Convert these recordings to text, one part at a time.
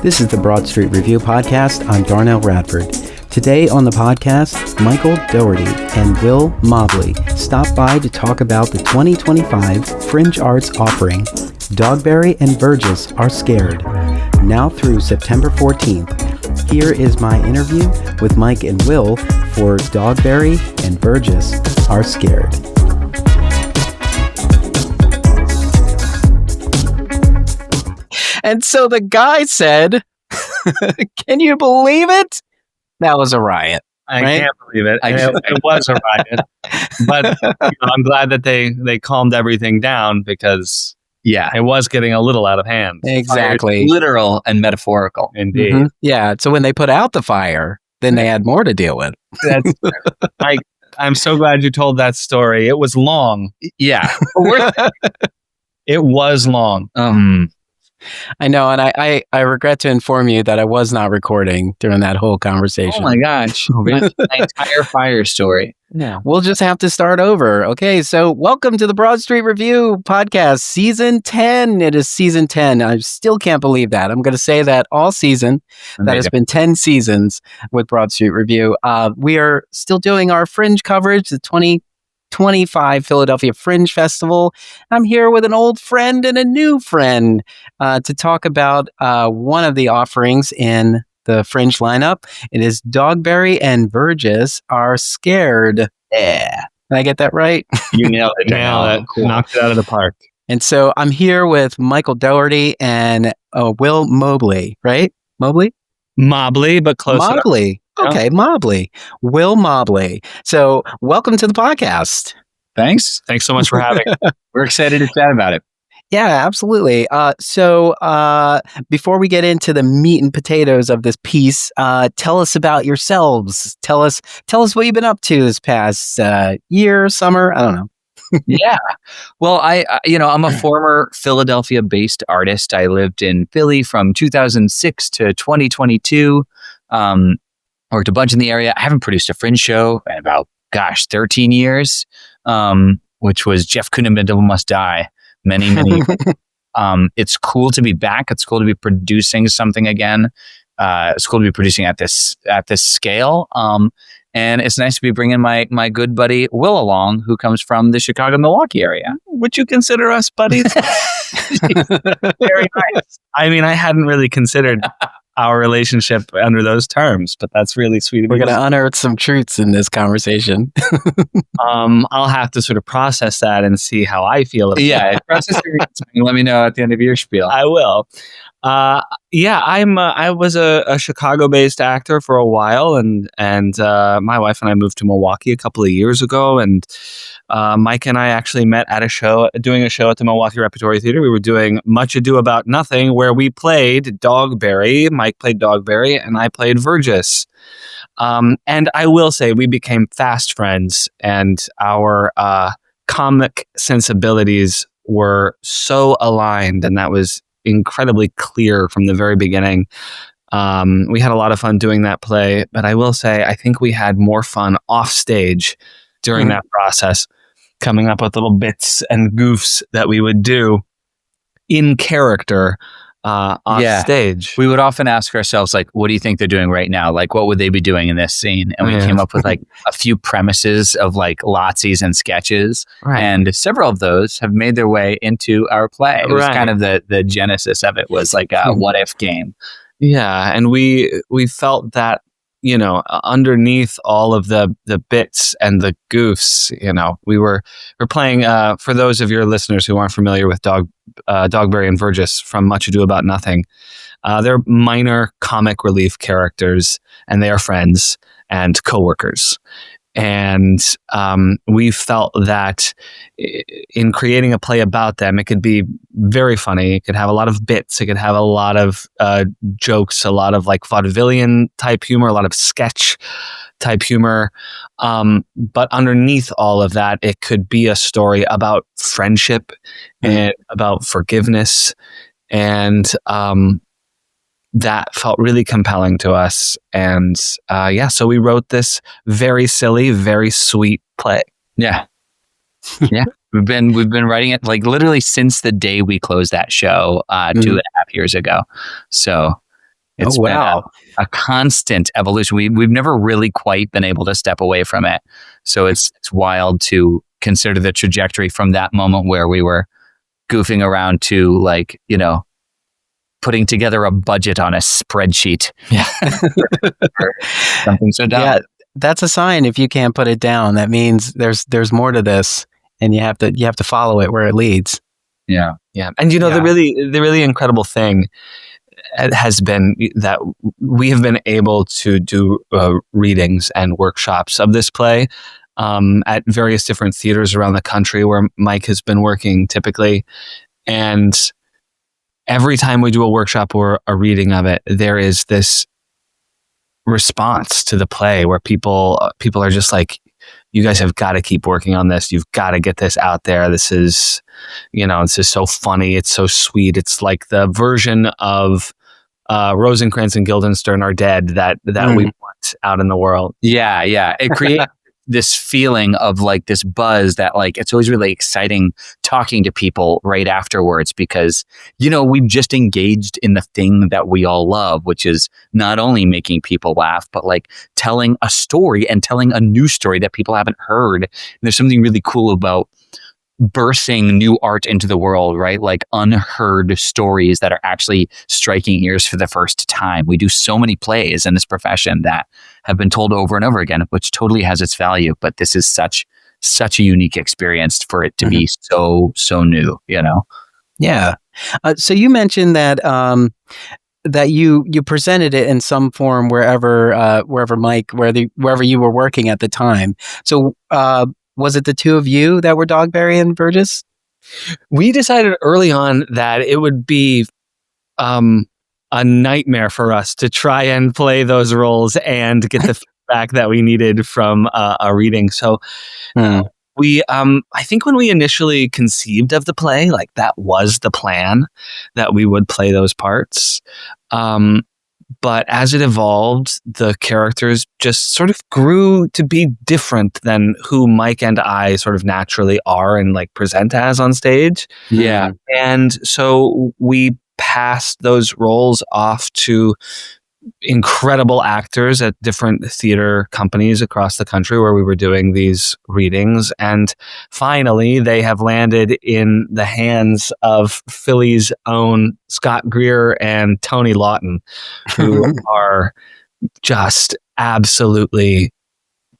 This is the Broad Street Review podcast. I'm Darnelle Radford. Today on the podcast, Michael Dougherty and Will Mobley stop by to talk about the 2025 Fringe Arts offering, Dogberry and Verges Are Scared, now through September 14th. Here is my interview with Mike and Will for Dogberry and Verges Are Scared. And so the guy said, can you believe it? That was a riot. I right? can't believe it. It was a riot. But I'm glad that they calmed everything down because it was getting a little out of hand. Exactly. Literal and metaphorical. Indeed. Mm-hmm. Yeah. So when they put out the fire, then they had more to deal with. That's I'm so glad you told that story. It was long. Yeah. It was long. I know, and I regret to inform you that I was not recording during that whole conversation. Oh my gosh. An entire fire story. Yeah. We'll just have to start over. Okay, so welcome to the Broad Street Review podcast, season 10. It is season 10. I still can't believe that. I'm going to say that all season. That has been 10 seasons with Broad Street Review. We are still doing our Fringe coverage, the 2025 Philadelphia Fringe Festival. I'm here with an old friend and a new friend to talk about one of the offerings in the Fringe lineup. It is Dogberry and Verges Are Scared. Yeah. Did I get that right? You nailed it. Cool. Knocked it out of the park. And so I'm here with Michael Dougherty and Will Mobley, right? Mobley, but close Mobley. enough. Okay, Mobley. Will Mobley. So welcome to the podcast. Thanks. Thanks so much for having me. We're excited to chat about it. Yeah, absolutely. So before we get into the meat and potatoes of this piece, tell us about yourselves. Tell us what you've been up to this past year, summer. I don't know. Yeah. Well, I'm a former Philadelphia-based artist. I lived in Philly from 2006 to 2022. Worked a bunch in the area. I haven't produced a Fringe show in about, 13 years, which was Jeff Kunneman Devil Must Die. Many. It's cool to be back. It's cool to be producing something again. It's cool to be producing at this scale. And it's nice to be bringing my good buddy Will along, who comes from the Chicago, Milwaukee area. Would you consider us buddies? Very nice. I mean, I hadn't really considered our relationship under those terms, but that's really sweet. We're going to unearth some truths in this conversation. I'll have to sort of process that and see how I feel about it. Process it. Let me know at the end of your spiel. I will. I was a Chicago-based actor for a while, and my wife and I moved to Milwaukee a couple of years ago, and Mike and I actually met at doing a show at the Milwaukee Repertory Theater. We were doing Much Ado About Nothing, where we played Dogberry. Mike played Dogberry, and I played Verges. And I will say we became fast friends, and our comic sensibilities were so aligned, and that was incredibly clear from the very beginning. We had a lot of fun doing that play, but I will say I think we had more fun off stage during that process, coming up with little bits and goofs that we would do in character on stage. We would often ask ourselves, like, what do you think they're doing right now? Like, what would they be doing in this scene? And we came up with like a few premises of like Lotsies and sketches. Right. And several of those have made their way into our play. It was kind of the genesis of it was like a what if game. Yeah. And we felt that, underneath all of the bits and the goofs, we're playing, for those of your listeners who aren't familiar with Dogberry and Verges from Much Ado About Nothing, they're minor comic relief characters, and they are friends and coworkers. And we felt that in creating a play about them, it could be very funny. It could have a lot of bits. It could have a lot of jokes, a lot of like vaudevillian type humor, a lot of sketch type humor. But underneath all of that, it could be a story about friendship and about forgiveness. And that felt really compelling to us. And so we wrote this very silly, very sweet play. Yeah. Yeah. We've been writing it like literally since the day we closed that show 2.5 years ago. So It's been a constant evolution. We've never really quite been able to step away from it. So it's wild to consider the trajectory from that moment where we were goofing around to like, putting together a budget on a spreadsheet. Yeah. Something so dumb. Yeah, that's a sign. If you can't put it down, that means there's more to this, and you have to follow it where it leads. Yeah. And the really incredible thing has been that we have been able to do readings and workshops of this play at various different theaters around the country where Mike has been working typically. And every time we do a workshop or a reading of it, there is this response to the play where people are just like, you guys have got to keep working on this. You've got to get this out there. This is so funny. It's so sweet. It's like the version of Rosencrantz and Guildenstern Are Dead that we want out in the world. Yeah. It creates this feeling of like this buzz that like it's always really exciting talking to people right afterwards because we've just engaged in the thing that we all love, which is not only making people laugh but like telling a story and telling a new story that people haven't heard. And there's something really cool about birthing new art into the world, right? Like unheard stories that are actually striking ears for the first time. We do so many plays in this profession that have been told over and over again, which totally has its value. But this is such a unique experience for it to be so new, Yeah. So you mentioned that that you presented it in some form wherever you were working at the time. So was it the two of you that were Dogberry and Verges? We decided early on that it would be a nightmare for us to try and play those roles and get the feedback that we needed from a reading. So we, I think when we initially conceived of the play, like that was the plan that we would play those parts. But as it evolved, the characters just sort of grew to be different than who Mike and I sort of naturally are and like present as on stage. Yeah. And so we passed those roles off to incredible actors at different theater companies across the country where we were doing these readings. And finally, they have landed in the hands of Philly's own Scott Greer and Tony Lawton, who are just absolutely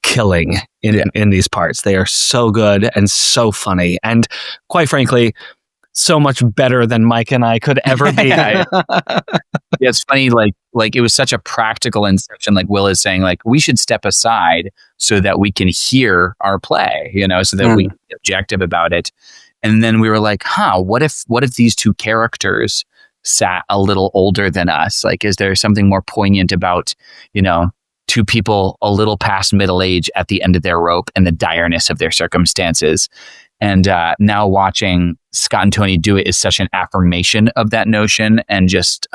killing in these parts. They are so good and so funny. And quite frankly, so much better than Mike and I could ever be. Yeah, it's funny, like it was such a practical insertion, like Will is saying, like we should step aside so that we can hear our play, so that we can be objective about it. And then we were like, what if these two characters sat a little older than us? Like, is there something more poignant about, two people a little past middle age at the end of their rope and the direness of their circumstances? And now watching Scott and Tony do it is such an affirmation of that notion. And just,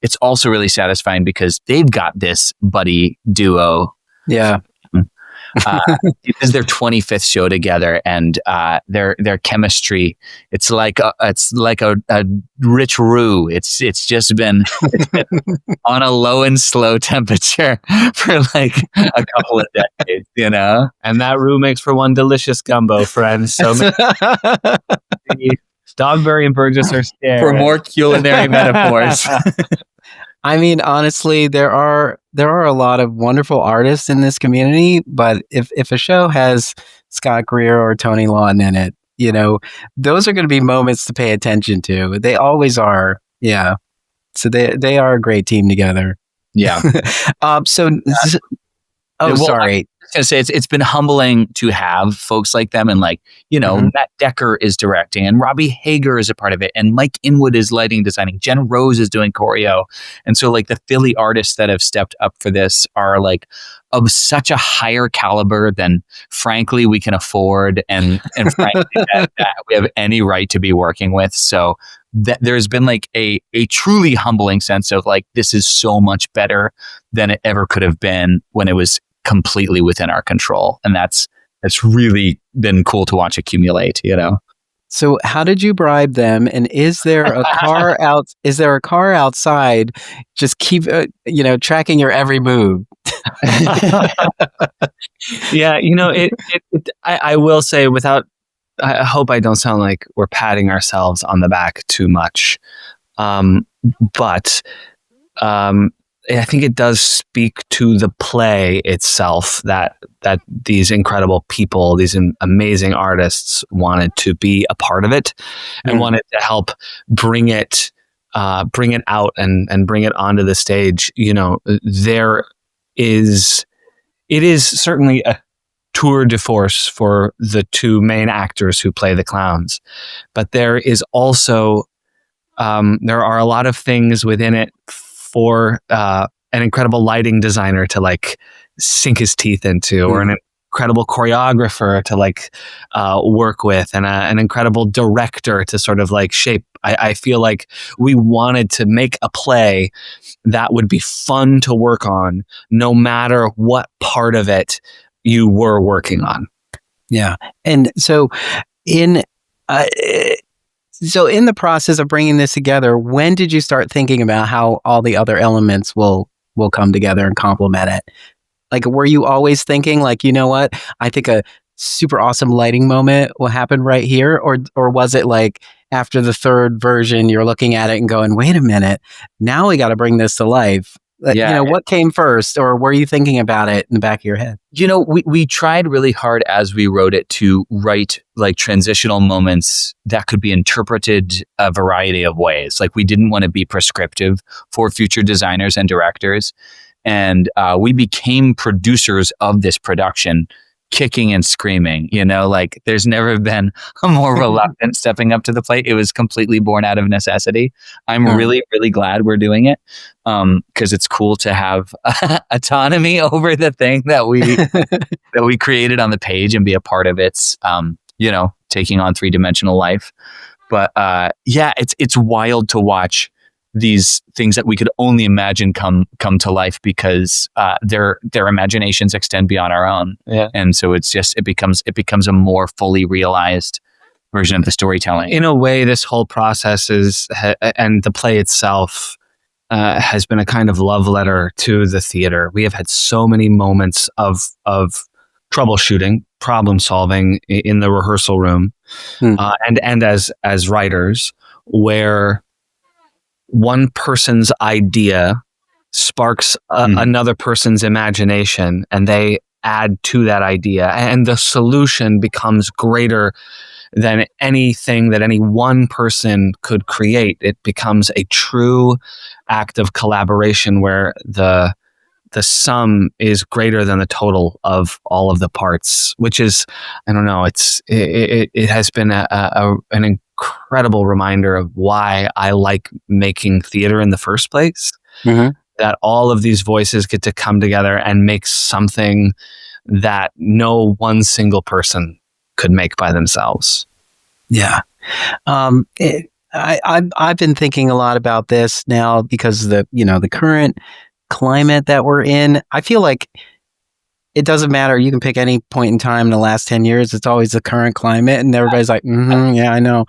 it's also really satisfying because they've got this buddy duo. Yeah. This is their 25th show together, and their chemistry. It's like a rich roux. It's just been on a low and slow temperature for like a couple of decades, And that roux makes for one delicious gumbo, friends. So Dogberry and Verges are scared. For more culinary metaphors. I mean, honestly, there are a lot of wonderful artists in this community, but if a show has Scott Greer or Tony Lawton in it, those are going to be moments to pay attention to. They always are. Yeah. So they are a great team together. Yeah. Sorry. I was going to say it's been humbling to have folks like them, and like Matt Decker is directing, and Robbie Hager is a part of it, and Mike Inwood is lighting designing, Jen Rose is doing choreo, and so like the Philly artists that have stepped up for this are like of such a higher caliber than frankly we can afford, and frankly that we have any right to be working with. So that there's been like a truly humbling sense of like this is so much better than it ever could have been when it was completely within our control, and that's really been cool to watch accumulate. So how did you bribe them? And is there a car out? Is there a car outside? Just keep, tracking your every move. Yeah, I will say I hope I don't sound like we're patting ourselves on the back too much. But I think it does speak to the play itself that these incredible people, these amazing artists wanted to be a part of it and wanted to help bring it out and bring it onto the stage. It is certainly a tour de force for the two main actors who play the clowns, but there is also there are a lot of things within it for an incredible lighting designer to like sink his teeth into, or an incredible choreographer to like work with, and an incredible director to sort of like shape. I feel like we wanted to make a play that would be fun to work on, no matter what part of it you were working on. Yeah, and so in the process of bringing this together, when did you start thinking about how all the other elements will come together and complement it? Like, were you always thinking like, you know what, I think a super awesome lighting moment will happen right here? Or was it like after the third version, you're looking at it and going, wait a minute, now we got to bring this to life? Yeah. What came first, or were you thinking about it in the back of your head? We tried really hard as we wrote it to write like transitional moments that could be interpreted a variety of ways. Like, we didn't want to be prescriptive for future designers and directors. And we became producers of this production, kicking and screaming, like there's never been a more reluctant stepping up to the plate. It was completely born out of necessity. I'm really, really glad we're doing it because it's cool to have autonomy over the thing that we created on the page and be a part of its, taking on 3-dimensional life. But it's wild to watch these things that we could only imagine come to life because their imaginations extend beyond our own. Yeah. And so it becomes a more fully realized version of the storytelling. In a way, this whole process and the play itself has been a kind of love letter to the theater. We have had so many moments of troubleshooting, problem solving in the rehearsal room, and as writers, where one person's idea sparks another person's imagination, and they add to that idea, and the solution becomes greater than anything that any one person could create. It becomes a true act of collaboration where the sum is greater than the total of all of the parts, which is, I don't know, it has been an incredible reminder of why I like making theater in the first place. That all of these voices get to come together and make something that no one single person could make by themselves. Yeah. I've been thinking a lot about this now because the current climate that we're in. I feel like it doesn't matter. You can pick any point in time in the last 10 years. It's always the current climate, and everybody's like, yeah, I know.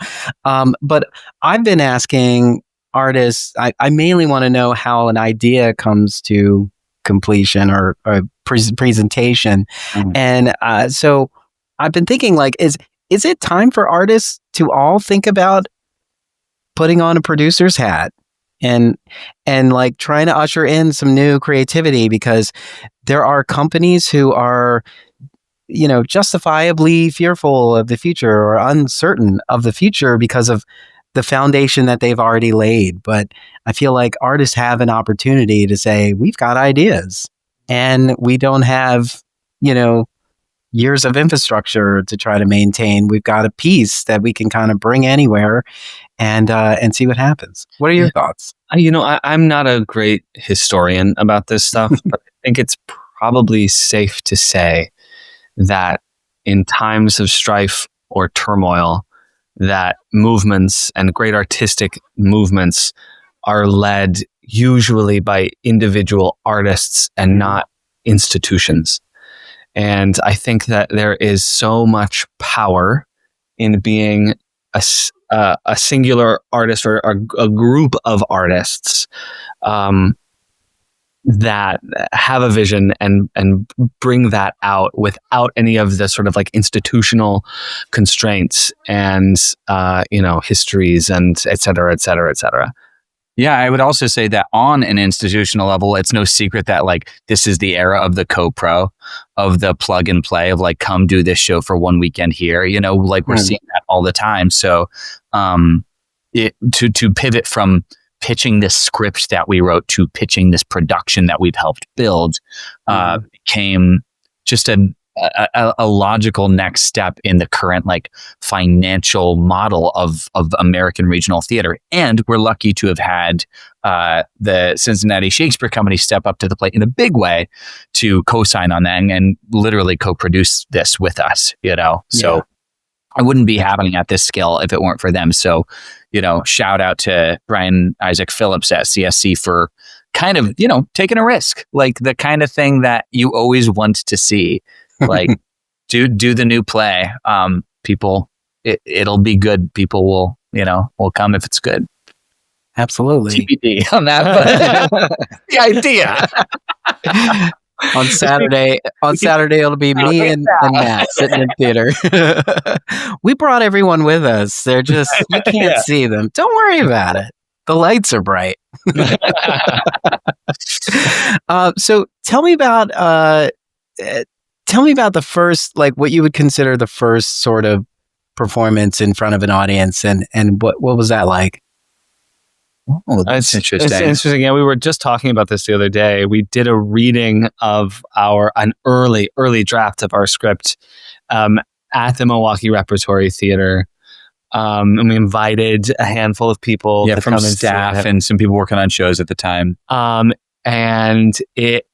But I've been asking artists, I mainly want to know how an idea comes to completion or presentation. And so I've been thinking, like, is it time for artists to all think about putting on a producer's hat and like trying to usher in some new creativity? Because there are companies who are, justifiably fearful of the future or uncertain of the future because of the foundation that they've already laid. But I feel like artists have an opportunity to say, we've got ideas and we don't have, years of infrastructure to try to maintain. We've got a piece that we can kind of bring anywhere and see what happens. What are your thoughts? I'm not a great historian about this stuff, but I think it's probably safe to say that in times of strife or turmoil, that movements and great artistic movements are led usually by individual artists and not institutions. And I think that there is so much power in being a singular artist or a group of artists that have a vision and bring that out without any of the sort of like institutional constraints and histories and et cetera, et cetera, et cetera. Yeah, I would also say that on an institutional level, it's no secret that like this is the era of the co-pro, of the plug and play, of like, come do this show for one weekend here. Like we're seeing that all the time. So to pivot from pitching this script that we wrote to pitching this production that we've helped build became just a logical next step in the current like financial model of American regional theater. And we're lucky to have had the Cincinnati Shakespeare Company step up to the plate in a big way to co-sign on that and literally co-produce this with us, So I wouldn't be happening at this scale if it weren't for them. So, shout out to Brian Isaac Phillips at CSC for kind of, taking a risk, like the kind of thing that you always want to see. Like do the new play. People, it'll be good. People will come if it's good. Absolutely. TBD on that, but the idea. On Saturday, it'll be me and Matt sitting in theater. We brought everyone with us. They're just, you can't see them. Don't worry about it. The lights are bright. So tell me about the first, like what you would consider the first sort of performance in front of an audience, and what was that like? Oh, that's interesting. It's interesting. Yeah, we were just talking about this the other day. We did a reading of an early draft of our script at the Milwaukee Repertory Theater. And we invited a handful of people from staff and some people working on shows at the time. And it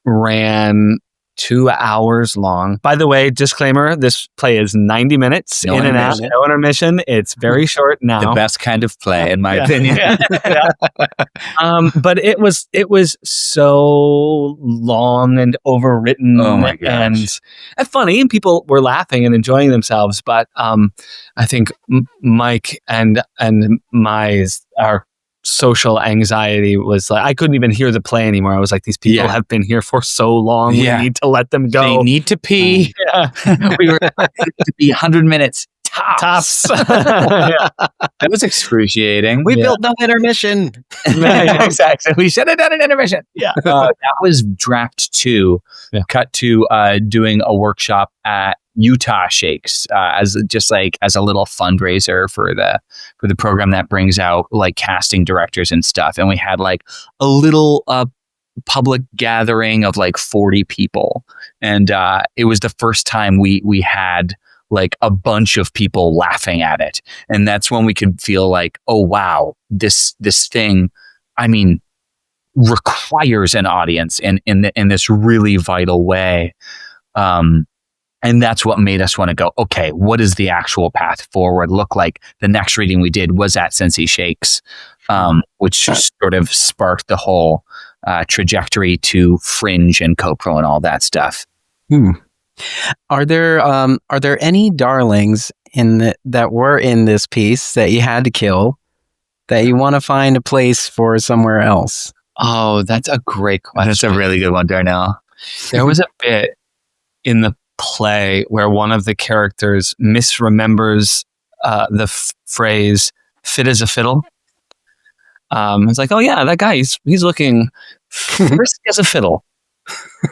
ran 2 hours long. By the way, disclaimer, this play is 90 minutes in and out, no intermission. It's very short now. The best kind of play, in my opinion. But it was so long and overwritten. Oh my gosh. And funny, and people were laughing and enjoying themselves. But I think Mike and our social anxiety was like, I couldn't even hear the play anymore. I was like, these people have been here for so long. We need to let them go. They need to pee. We were to be 100 minutes tops. That was excruciing. We built no intermission. Exactly. We should have done an intermission. That was draft 2. Cut to doing a workshop at Utah Shakes as a little fundraiser for the program that brings out like casting directors and stuff. And we had like a little public gathering of like 40 people. And it was the first time we had like a bunch of people laughing at it. And that's when we could feel like, oh wow, this thing, I mean, requires an audience in this really vital way. And that's what made us want to go, okay, what does the actual path forward look like? The next reading we did was at Cincy Shakes, which sort of sparked the whole trajectory to Fringe and co-pro and all that stuff. Are there any darlings that were in this piece that you had to kill that you want to find a place for somewhere else? Oh, that's a great question. That's a really good one, Darnelle. There was a bit in the play where one of the characters misremembers the phrase "fit as a fiddle." It's like, oh yeah, that guy, he's looking frisky as a fiddle.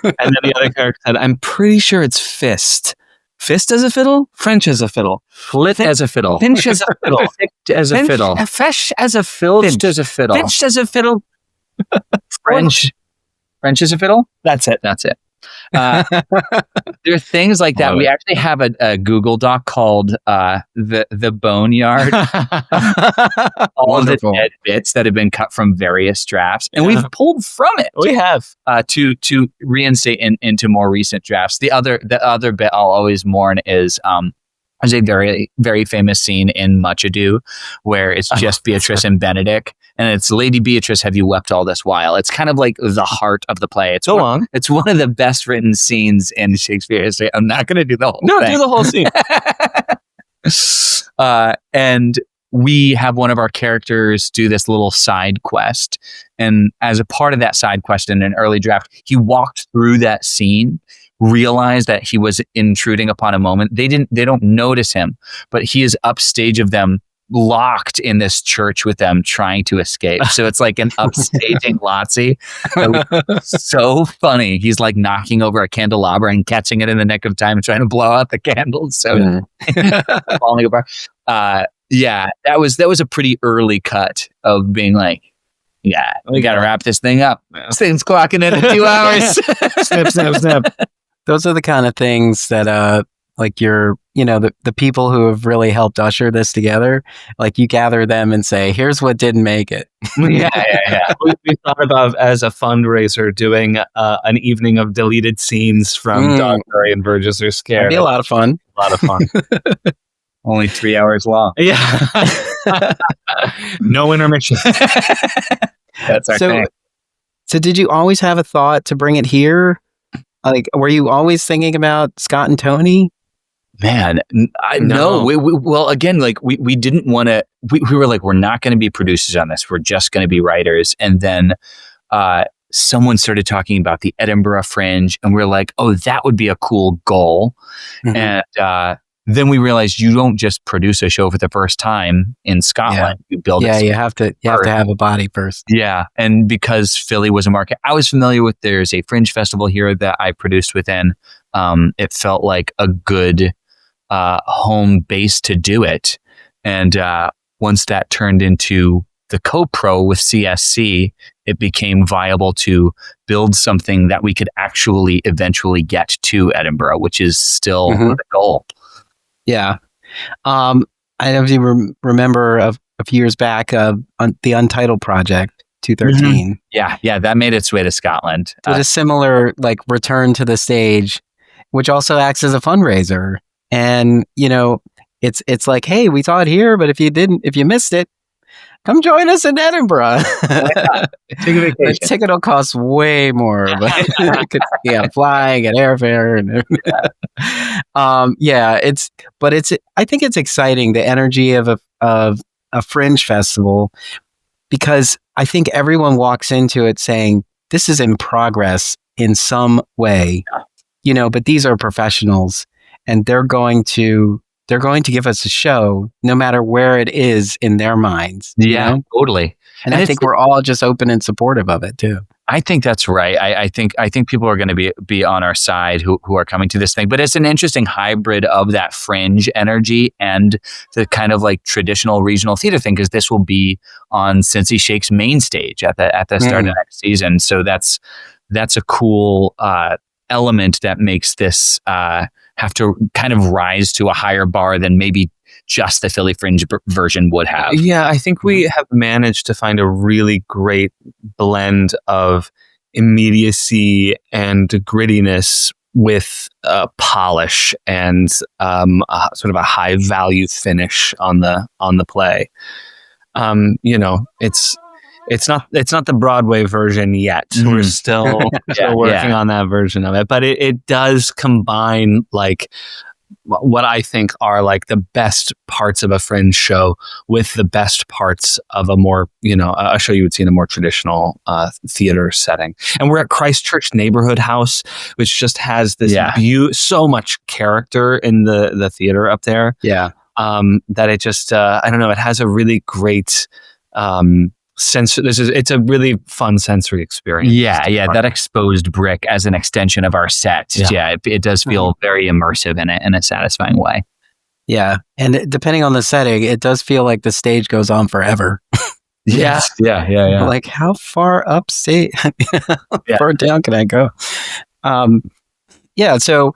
And then the other character said, I'm pretty sure it's fist. Fist as a fiddle? French as a fiddle. Flit as a fiddle. Finch as a fiddle. Ficht as a fiddle. Fesh as a fiddle. Finched as a fiddle. Finched as a fiddle. French as a fiddle? That's it. There are things like that. We actually have a Google Doc called the Boneyard. All the dead bits that have been cut from various drafts, and we've pulled from it. We have to reinstate into more recent drafts. The other bit I'll always mourn is there's a very, very famous scene in Much Ado where it's just Beatrice and Benedict. And it's Lady Beatrice, have you wept all this while? It's kind of like the heart of the play. It's It's one of the best written scenes in Shakespeare history. I'm not going to do the whole thing. No, do the whole scene. And we have one of our characters do this little side quest. And as a part of that side quest in an early draft, he walked through that scene, realized that he was intruding upon a moment. They don't notice him, but he is upstage of them, locked in this church with them, trying to escape. So it's like an upstaging Lotzie. So funny. He's like knocking over a candelabra and catching it in the nick of time and trying to blow out the candles. So falling apart. Yeah, that was a pretty early cut of being like, yeah, we got to wrap this thing up. This thing's clocking in 2 hours. Snip, snip, snip. Those are the kind of things that, like the people who have really helped usher this together, like you gather them and say, here's what didn't make it. Yeah. We thought about as a fundraiser doing an evening of deleted scenes from Dogberry and Verges Are Scared. It'd be a lot of fun. Only 3 hours long. Yeah. No intermission. That's our thing. So did you always have a thought to bring it here? Like, were you always thinking about Scott and Tony? Man, no. Well, again, like we didn't want to. We were like, we're not going to be producers on this. We're just going to be writers. And then someone started talking about the Edinburgh Fringe, and we're like, oh, that would be a cool goal. And then we realized you don't just produce a show for the first time in Scotland. You build it. You have to have a body first. Yeah. And because Philly was a market I was familiar with, there's a Fringe Festival here that I produced within. It felt like a good home base to do it. And once that turned into the co-pro with CSC, it became viable to build something that we could actually eventually get to Edinburgh, which is still the goal. Yeah. I don't know if you remember a few years back, the Untitled Project, 213. Yeah, that made its way to Scotland. Did a similar like return to the stage, which also acts as a fundraiser. And, it's like, hey, we saw it here, but if you missed it, come join us in Edinburgh. Take a vacation. The ticket will cost way more, but flying and airfare and I think it's exciting, the energy of a Fringe festival, because I think everyone walks into it saying this is in progress in some way, but these are professionals and they're going to give us a show no matter where it is in their minds. Yeah, totally. And I think we're all just open and supportive of it too. I think that's right. I think people are going to be on our side who are coming to this thing, but it's an interesting hybrid of that Fringe energy and the kind of like traditional regional theater thing, because this will be on Cincy Shake's main stage at the start of next season. So that's a cool element that makes this have to kind of rise to a higher bar than maybe just the Philly Fringe version would have. Yeah, I think we have managed to find a really great blend of immediacy and grittiness with polish and sort of a high value finish on the play. It's not the Broadway version yet. We're still working on that version of it, but it does combine like what I think are like the best parts of a Fringe show with the best parts of a more, a show you would see in a more traditional theater setting. And we're at Christchurch Neighborhood House, which just has this so much character in the theater up there. Yeah. That it just, I don't know, it has a really great it's a really fun sensory experience. Yeah, that exposed brick as an extension of our set. Yeah, it does feel very immersive in a satisfying way. Yeah, and depending on the setting, it does feel like the stage goes on forever. Yeah. Like, how far upstate, far down can I go? So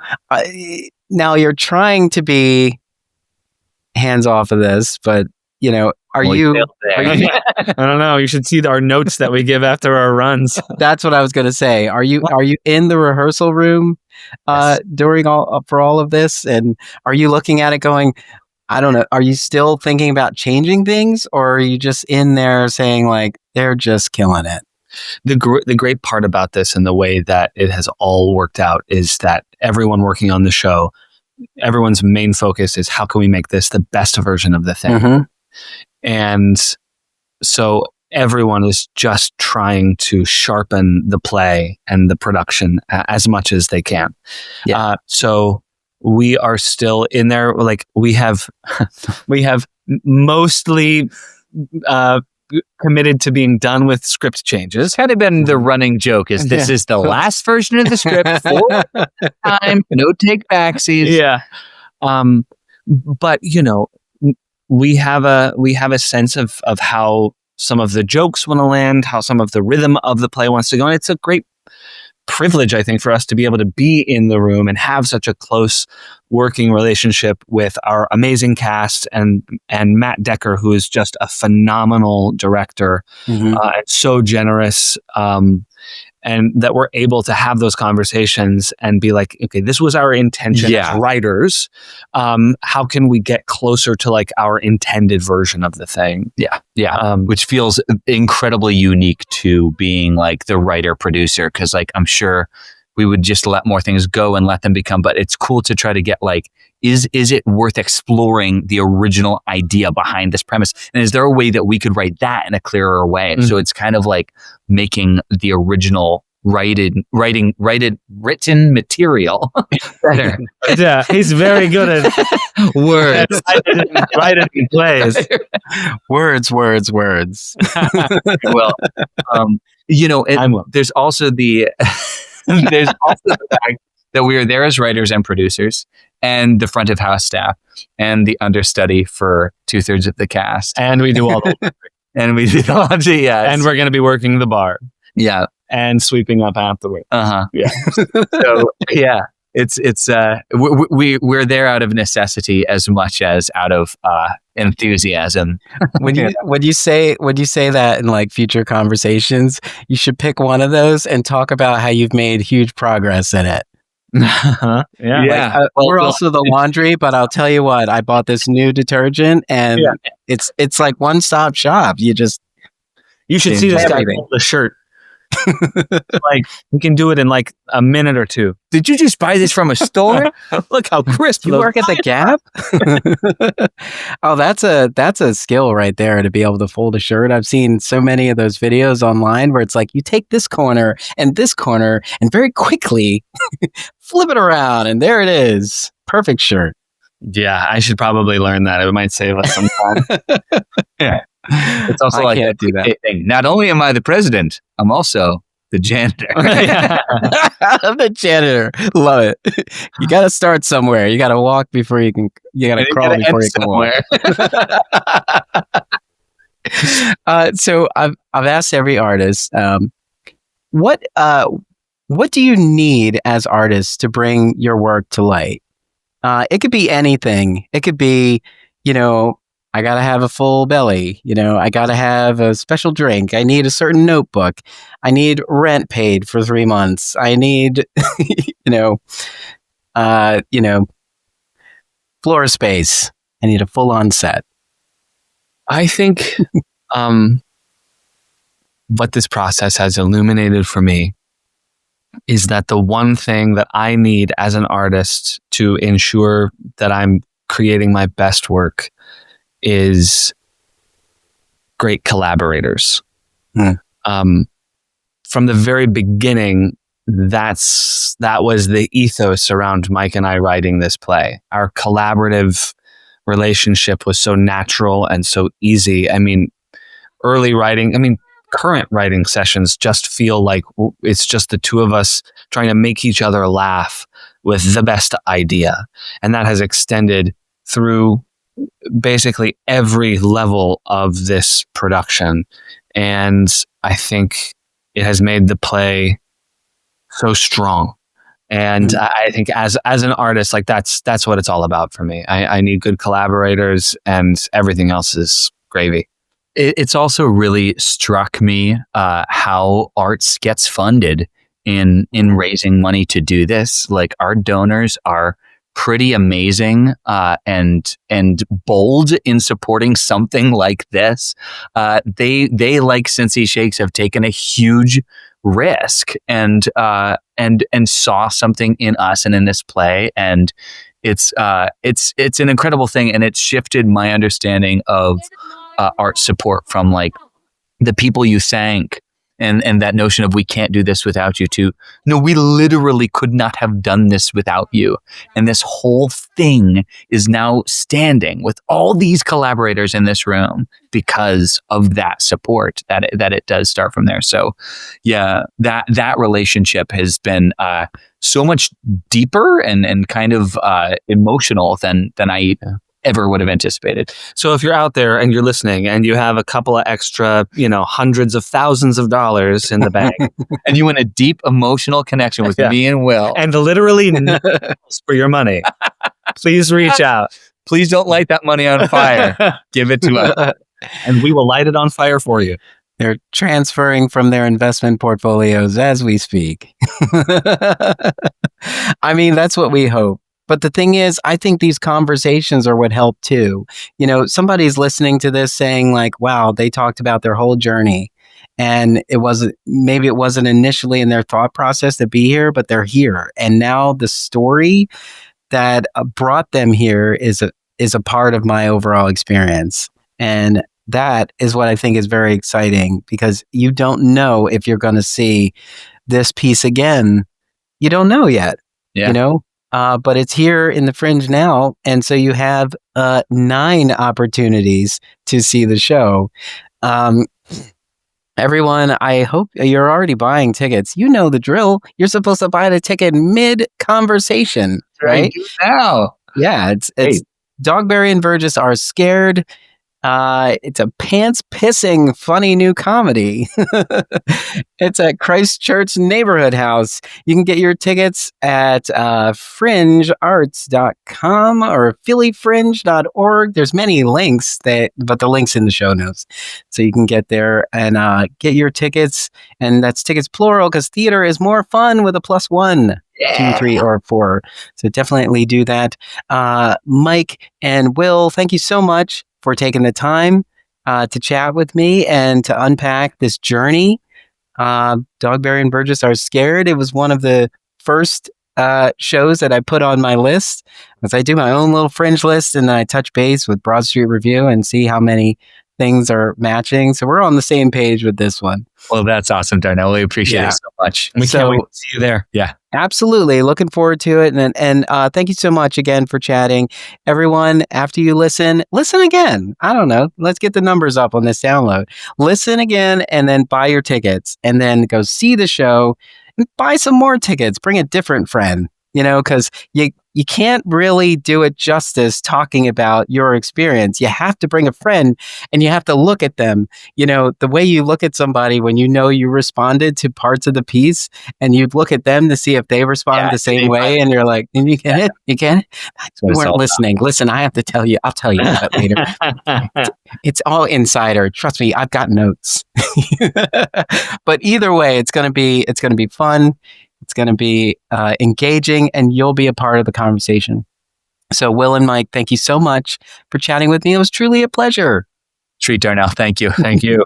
now you're trying to be hands off of this, but Are you? I don't know. You should see our notes that we give after our runs. That's what I was going to say. Are you in the rehearsal room during all of this? And are you looking at it going, I don't know, are you still thinking about changing things, or are you just in there saying like, they're just killing it? The great part about this and the way that it has all worked out is that everyone working on the show everyone's main focus is how can we make this the best version of the thing. Mm-hmm. And so everyone is just trying to sharpen the play and the production as much as they can. Yeah. So we are still in there. Like we have mostly committed to being done with script changes. It's kind of been the running joke is this is the last version of the script for time. No take backsies. Yeah. But we have a sense of how some of the jokes want to land, how some of the rhythm of the play wants to go. And it's a great privilege, I think, for us to be able to be in the room and have such a close working relationship with our amazing cast and Matt Decker, who is just a phenomenal director, and so generous. And that we're able to have those conversations and be like, okay, this was our intention as writers. How can we get closer to like our intended version of the thing? Yeah. Which feels incredibly unique to being like the writer producer. Cause like, I'm sure we would just let more things go and let them become, but it's cool to try to get like, is it worth exploring the original idea behind this premise? And is there a way that we could write that in a clearer way? So it's kind of like making the original written material better. Yeah, he's very good at words. Writing plays. Words. Well, there's also the fact that we are there as writers and producers and the front of house staff and the understudy for 2/3 of the cast. And we do all the work. And we do the laundry, And we're going to be working the bar. Yeah. And sweeping up afterwards. Yeah. So, yeah. We're there out of necessity as much as out of enthusiasm. When you say that in like future conversations, you should pick one of those and talk about how you've made huge progress in it. Yeah. We're also the laundry, but I'll tell you what, I bought this new detergent and it's like one-stop shop. You should see this guy hold the shirt. Like we can do it in like a minute or two. Did you just buy this from a store? Look how crisp. You work at the Gap? Oh, that's a skill right there to be able to fold a shirt. I've seen so many of those videos online where it's like you take this corner and very quickly flip it around and there it is. Perfect shirt. Yeah, I should probably learn that. It might save us some time. Yeah. It's also I can't do that thing. Not only am I the president, I'm also the janitor. I'm the janitor. Love it. You got to start somewhere. You got to walk before you can. You got to crawl before you can walk. So I've asked every artist, what do you need as artists to bring your work to light? It could be anything. It could be, I got to have a full belly. I got to have a special drink. I need a certain notebook. I need rent paid for 3 months. I need, floor space. I need a full on set. I think what this process has illuminated for me is that the one thing that I need as an artist to ensure that I'm creating my best work is great collaborators. From the very beginning, that was the ethos around Mike and I writing this play. Our collaborative relationship was so natural and so easy. I mean, current writing sessions just feel like it's just the two of us trying to make each other laugh with the best idea. And that has extended through basically every level of this production. And I think it has made the play so strong. And I think as an artist, like that's what it's all about for me. I need good collaborators and everything else is gravy. It's also really struck me how arts gets funded in raising money to do this. Like our donors are pretty amazing and bold in supporting something like this. They like Cincy Shakes have taken a huge risk and saw something in us and in this play and it's an incredible thing, and it's shifted my understanding of art support from like the people you thank and that notion of we can't do this without you to no, we literally could not have done this without you. And this whole thing is now standing with all these collaborators in this room because of that support that it does start from there. So yeah, that relationship has been so much deeper and kind of emotional than I ever would have anticipated. So if you're out there and you're listening and you have a couple of extra, hundreds of thousands of dollars in the bank and you want a deep emotional connection with me and Will and literally nothing else for your money, please reach out. Please don't light that money on fire. Give it to us and we will light it on fire for you. They're transferring from their investment portfolios as we speak. I mean, that's what we hope. But the thing is, I think these conversations are what help too. Somebody's listening to this saying like, wow, they talked about their whole journey. And maybe it wasn't initially in their thought process to be here, but they're here. And now the story that brought them here is a part of my overall experience. And that is what I think is very exciting, because you don't know if you're going to see this piece again. You don't know yet, but it's here in the Fringe now. And so you have 9 opportunities to see the show. Everyone, I hope you're already buying tickets. You know the drill. You're supposed to buy the ticket mid-conversation, right? Now. Yeah, it's Dogberry and Verges Are Scared. It's a pants-pissing, funny new comedy. It's at Christchurch Neighborhood House. You can get your tickets at fringearts.com or phillyfringe.org. There's many links, but the link's in the show notes. So you can get there and get your tickets. And that's tickets plural, because theater is more fun with a +1. 2, 3, or 4. So definitely do that. Mike and Will, thank you so much for taking the time to chat with me and to unpack this journey. Dogberry and Verges Are Scared. It was one of the first shows that I put on my list, as I do my own little Fringe list, and then I touch base with Broad Street Review and see how many things are matching. So we're on the same page with this one. Well, that's awesome, Darnelle. We appreciate it so much. We can't wait to see you there. Yeah. Absolutely. Looking forward to it. And thank you so much again for chatting. Everyone, after you listen again. I don't know. Let's get the numbers up on this download. Listen again and then buy your tickets, and then go see the show and buy some more tickets. Bring a different friend, because you can't really do it justice talking about your experience. You have to bring a friend and you have to look at them. The way you look at somebody when you responded to parts of the piece, and you'd look at them to see if they respond the same way. And you're like, and you get it? You get it? You weren't listening. Listen, I have to tell you. I'll tell you that later. It's all insider. Trust me, I've got notes. But either way, it's going to be fun. It's going to be engaging, and you'll be a part of the conversation. So Will and Mike, thank you so much for chatting with me. It was truly a pleasure. Treat, Darnelle. Thank you. Thank you.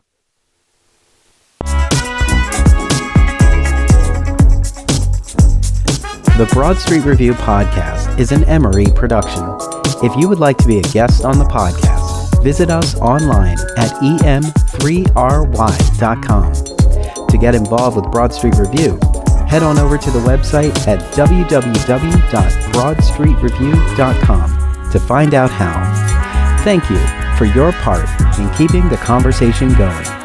The Broad Street Review podcast is an Emory production. If you would like to be a guest on the podcast, visit us online at em3ry.com. To get involved with Broad Street Review, head on over to the website at www.broadstreetreview.com to find out how. Thank you for your part in keeping the conversation going.